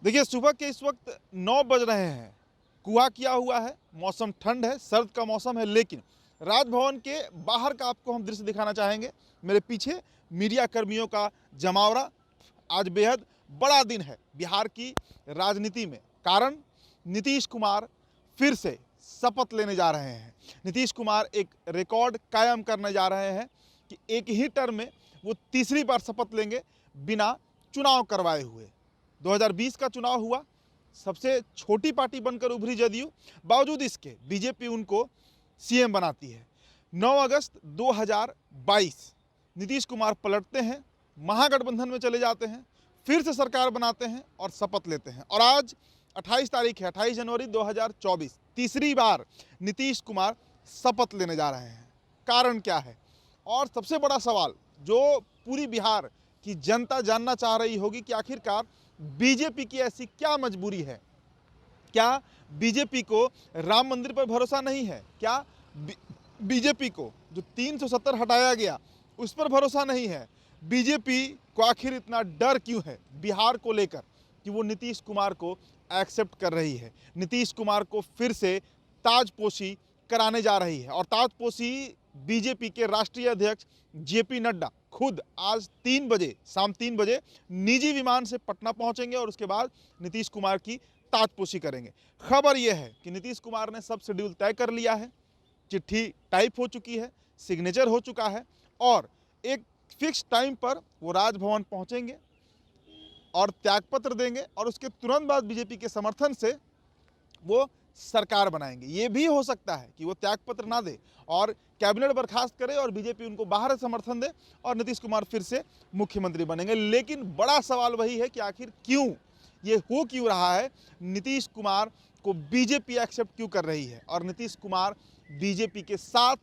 देखिए, सुबह के इस वक्त 9 बज रहे हैं। कुहा किया हुआ है, मौसम ठंड है, सर्द का मौसम है, लेकिन राजभवन के बाहर का आपको हम दृश्य दिखाना चाहेंगे। मेरे पीछे मीडिया कर्मियों का जमावड़ा। आज बेहद बड़ा दिन है बिहार की राजनीति में। कारण नीतीश कुमार फिर से शपथ लेने जा रहे हैं। नीतीश कुमार एक रिकॉर्ड कायम करने जा रहे हैं कि एक ही टर्म में वो तीसरी बार शपथ लेंगे बिना चुनाव करवाए हुए। 2020 का चुनाव हुआ, सबसे छोटी पार्टी बनकर उभरी जदयू, बावजूद इसके बीजेपी उनको सीएम बनाती है। 9 अगस्त 2022 नीतीश कुमार पलटते हैं, महागठबंधन में चले जाते हैं, फिर से सरकार बनाते हैं और शपथ लेते हैं। और आज 28 तारीख है, 28 जनवरी 2024, तीसरी बार नीतीश कुमार शपथ लेने जा रहे हैं। कारण क्या है? और सबसे बड़ा सवाल जो पूरी बिहार की जनता जानना चाह रही होगी कि आखिरकार बीजेपी की ऐसी क्या मजबूरी है? क्या बीजेपी को राम मंदिर पर भरोसा नहीं है? क्या बीजेपी को जो 370 हटाया गया उस पर भरोसा नहीं है? बीजेपी को आखिर इतना डर क्यों है बिहार को लेकर कि वो नीतीश कुमार को एक्सेप्ट कर रही है, नीतीश कुमार को फिर से ताजपोशी कराने जा रही है? और ताजपोशी बीजेपी के राष्ट्रीय अध्यक्ष जेपी नड्डा खुद आज 3 बजे, शाम 3 बजे निजी विमान से पटना पहुंचेंगे और उसके बाद नीतीश कुमार की ताजपोशी करेंगे। खबर यह है कि नीतीश कुमार ने सब शेड्यूल तय कर लिया है, चिट्ठी टाइप हो चुकी है, सिग्नेचर हो चुका है और एक फिक्स टाइम पर वो राजभवन पहुंचेंगे और त्यागपत्र देंगे और उसके तुरंत बाद बीजेपी के समर्थन से वो सरकार बनाएंगे। ये भी हो सकता है कि वो त्यागपत्र ना दे और कैबिनेट बर्खास्त करे और बीजेपी उनको बाहर से समर्थन दे और नीतीश कुमार फिर से मुख्यमंत्री बनेंगे। लेकिन बड़ा सवाल वही है कि आखिर क्यों ये हो क्यों रहा है? नीतीश कुमार को बीजेपी एक्सेप्ट क्यों कर रही है और नीतीश कुमार बीजेपी के साथ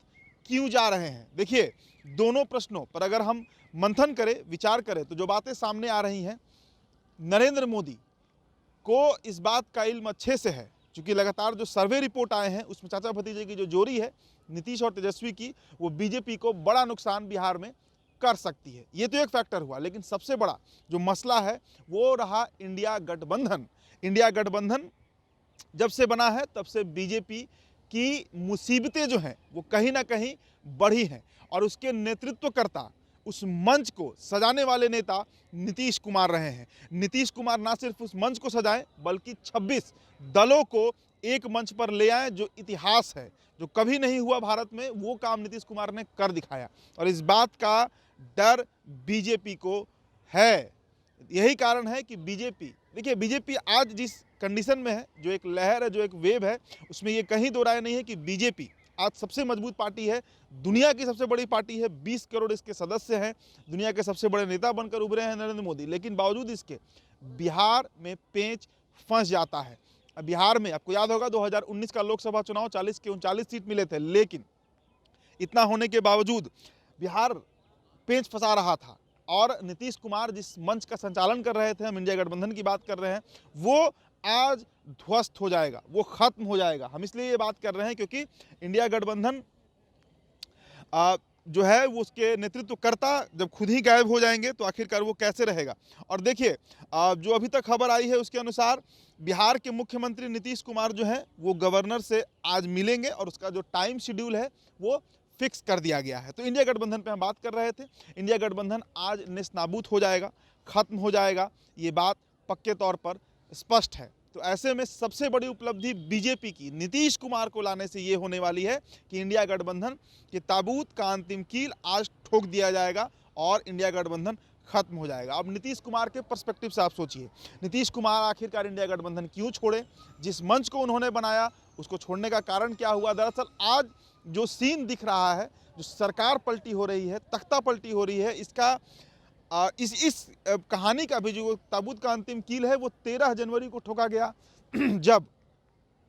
क्यों जा रहे हैं? देखिए, दोनों प्रश्नों पर अगर हम मंथन करें, विचार करें, तो जो बातें सामने आ रही हैं, नरेंद्र मोदी को इस बात का इल्म अच्छे से है, क्योंकि लगातार जो सर्वे रिपोर्ट आए हैं उसमें चाचा भतीजे की जो जोड़ी है नीतीश और तेजस्वी की, वो बीजेपी को बड़ा नुकसान बिहार में कर सकती है। ये तो एक फैक्टर हुआ, लेकिन सबसे बड़ा जो मसला है वो रहा इंडिया गठबंधन। इंडिया गठबंधन जब से बना है तब से बीजेपी की मुसीबतें जो हैं वो कहीं ना कहीं बढ़ी हैं और उसके नेतृत्वकर्ता, उस मंच को सजाने वाले नेता नीतीश कुमार रहे हैं। नीतीश कुमार ना सिर्फ उस मंच को सजाएं बल्कि 26 दलों को एक मंच पर ले आए। जो इतिहास है, जो कभी नहीं हुआ भारत में, वो काम नीतीश कुमार ने कर दिखाया और इस बात का डर बीजेपी को है। यही कारण है कि बीजेपी, देखिए, बीजेपी आज जिस कंडीशन में है, जो एक लहर है, जो एक वेव है, उसमें ये कहीं दो राय नहीं है कि बीजेपी आज सबसे मजबूत पार्टी है, दुनिया की सबसे बड़ी पार्टी है, 20 करोड़ इसके सदस्य हैं, दुनिया के सबसे बड़े नेता बनकर उभरे हैं नरेंद्र मोदी। लेकिन बावजूद इसके बिहार में पेंच फंस जाता है। बिहार में आपको याद होगा 2019 का लोकसभा चुनाव 40 के 39 सीट मिले थे, लेकिन इतना होने के बावजूद बिहार पेंच फंसा रहा था और नीतीश कुमार जिस मंच का संचालन कर रहे थे, हम इंडिया गठबंधन की बात कर रहे हैं, वो आज ध्वस्त हो जाएगा, वो खत्म हो जाएगा। हम इसलिए ये बात कर रहे हैं क्योंकि इंडिया गठबंधन जो है वो उसके नेतृत्वकर्ता जब खुद ही गायब हो जाएंगे तो आखिरकार वो कैसे रहेगा? और देखिए, जो अभी तक खबर आई है उसके अनुसार बिहार के मुख्यमंत्री नीतीश कुमार जो है वो गवर्नर से आज मिलेंगे और उसका जो टाइम शेड्यूल है वो फिक्स कर दिया गया है। तो इंडिया गठबंधन पे हम बात कर रहे थे। इंडिया गठबंधन आज नेस्तनाबूत हो जाएगा, खत्म हो जाएगा, ये बात पक्के तौर पर स्पष्ट है। तो ऐसे में सबसे बड़ी उपलब्धि बीजेपी की नीतीश कुमार को लाने से ये होने वाली है कि इंडिया गठबंधन के ताबूत का अंतिम कील आज ठोक दिया जाएगा और इंडिया गठबंधन खत्म हो जाएगा। अब नीतीश कुमार के पर्सपेक्टिव से आप सोचिए, नीतीश कुमार आखिरकार इंडिया गठबंधन क्यों छोड़े? जिस मंच को उन्होंने बनाया उसको छोड़ने का कारण क्या हुआ? दरअसल आज जो सीन दिख रहा है, जो सरकार पलटी हो रही है, तख्ता पलटी हो रही है, इसका इस कहानी का भी जो ताबूत का अंतिम कील है वो 13 जनवरी को ठोका गया जब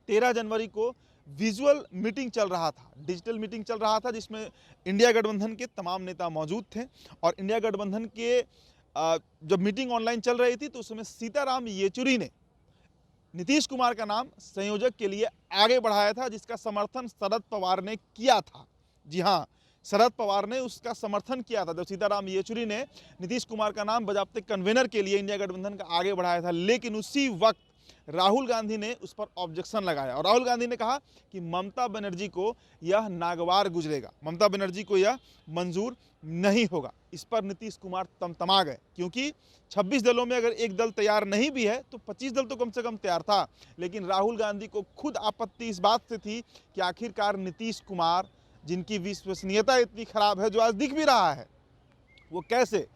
13 जनवरी को विजुअल मीटिंग चल रहा था, डिजिटल मीटिंग चल रहा था, जिसमें इंडिया गठबंधन के तमाम नेता मौजूद थे और इंडिया गठबंधन के जब मीटिंग ऑनलाइन चल रही थी तो उसमें सीताराम येचुरी ने नीतीश कुमार का नाम संयोजक के लिए आगे बढ़ाया था, जिसका समर्थन शरद पवार ने किया था। जी हाँ, शरद पवार ने उसका समर्थन किया था जब सीताराम येचुरी ने नीतीश कुमार का नाम बजाबते कन्वेनर के लिए इंडिया गठबंधन का आगे बढ़ाया था। लेकिन उसी वक्त राहुल गांधी ने उस पर ऑब्जेक्शन लगाया और राहुल गांधी ने कहा कि ममता बनर्जी को यह नागवार गुजरेगा, ममता बनर्जी को यह मंजूर नहीं होगा। इस पर नीतीश कुमार तमतमा गए, क्योंकि 26 दलों में अगर एक दल तैयार नहीं भी है तो 25 दल तो कम से कम तैयार था। लेकिन राहुल गांधी को खुद आपत्ति इस बात से थी कि आखिरकार नीतीश कुमार, जिनकी विश्वसनीयता इतनी खराब है, जो आज दिख भी रहा है, वो कैसे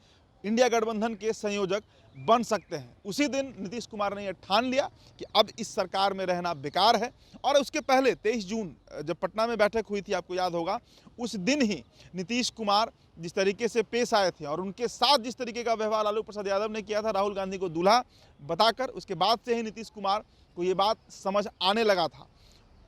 इंडिया गठबंधन के संयोजक बन सकते हैं। उसी दिन नीतीश कुमार ने यह ठान लिया कि अब इस सरकार में रहना बेकार है। और उसके पहले 23 जून जब पटना में बैठक हुई थी, आपको याद होगा, उस दिन ही नीतीश कुमार जिस तरीके से पेश आए थे और उनके साथ जिस तरीके का व्यवहार लालू प्रसाद यादव ने किया था राहुल गांधी को दूल्हा बताकर, उसके बाद से ही नीतीश कुमार को ये बात समझ आने लगा था।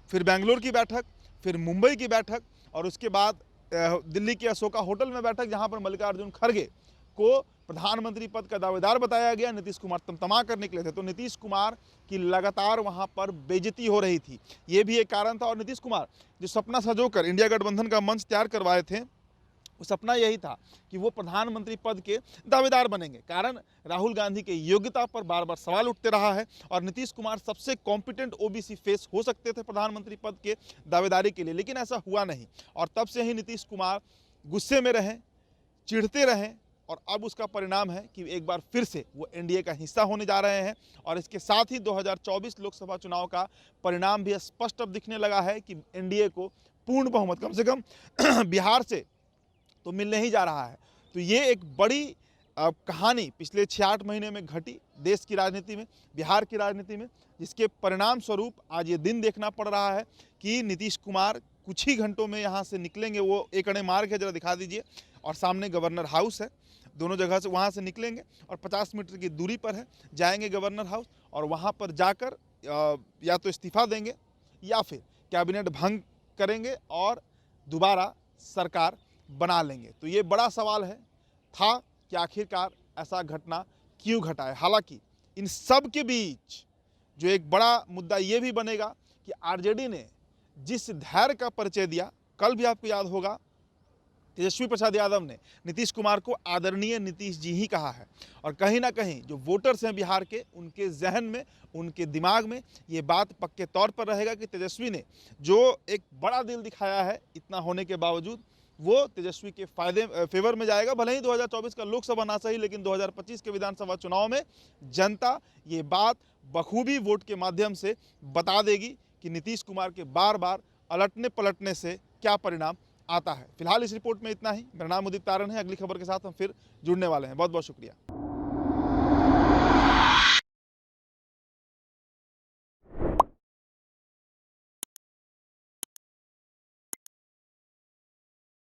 फिर बेंगलोर की बैठक, फिर मुंबई की बैठक और उसके बाद दिल्ली के अशोका होटल में बैठक, जहां पर मल्लिकार्जुन खड़गे को प्रधानमंत्री पद का दावेदार बताया गया। नीतीश कुमार तमतमा कर निकले थे। तो नीतीश कुमार की लगातार वहां पर बेइज्जती हो रही थी, ये भी एक कारण था। और नीतीश कुमार जो सपना संजोकर इंडिया गठबंधन का मंच तैयार करवाए थे, वो सपना यही था कि वो प्रधानमंत्री पद के दावेदार बनेंगे। कारण राहुल गांधी के योग्यता पर बार बार सवाल उठते रहा है और नीतीश कुमार सबसे कॉम्पिटेंट ओबीसी फेस हो सकते थे प्रधानमंत्री पद के दावेदारी के लिए, लेकिन ऐसा हुआ नहीं। और तब से ही नीतीश कुमार गुस्से में रहे, चिढ़ते रहे और अब उसका परिणाम है कि एक बार फिर से वो एनडीए का हिस्सा होने जा रहे हैं। और इसके साथ ही 2024 लोकसभा चुनाव का परिणाम भी स्पष्ट अब दिखने लगा है कि एनडीए को पूर्ण बहुमत कम से कम बिहार से तो मिलने ही जा रहा है। तो ये एक बड़ी कहानी पिछले 6-8 महीने में घटी देश की राजनीति में, बिहार की राजनीति में, जिसके परिणाम स्वरूप आज ये दिन देखना पड़ रहा है कि नीतीश कुमार कुछ ही घंटों में यहाँ से निकलेंगे। वो एक अड़े मार्ग है, जरा दिखा दीजिए, और सामने गवर्नर हाउस है, दोनों जगह से वहाँ से निकलेंगे और 50 मीटर की दूरी पर है, जाएंगे गवर्नर हाउस और वहाँ पर जाकर या तो इस्तीफा देंगे या फिर कैबिनेट भंग करेंगे और दोबारा सरकार बना लेंगे। तो ये बड़ा सवाल था कि आखिरकार ऐसा घटना क्यों घटा है। हालांकि इन सब के बीच जो एक बड़ा मुद्दा ये भी बनेगा कि आरजेडी ने जिस धैर्य का परिचय दिया, कल भी आपको याद होगा तेजस्वी प्रसाद यादव ने नीतीश कुमार को आदरणीय नीतीश जी ही कहा है। और कहीं ना कहीं जो वोटर्स हैं बिहार के, उनके जहन में, उनके दिमाग में ये बात पक्के तौर पर रहेगा कि तेजस्वी ने जो एक बड़ा दिल दिखाया है, इतना होने के बावजूद वो तेजस्वी के फेवर में जाएगा। भले ही 2024 का लोकसभा ना सही, लेकिन 2025 के विधानसभा चुनाव में जनता ये बात बखूबी वोट के माध्यम से बता देगी कि नीतीश कुमार के बार बार अलटने पलटने से क्या परिणाम आता है। फिलहाल इस रिपोर्ट में इतना ही। मेरा नाम उदित तारण है। अगली खबर के साथ हम फिर जुड़ने वाले हैं। बहुत बहुत शुक्रिया।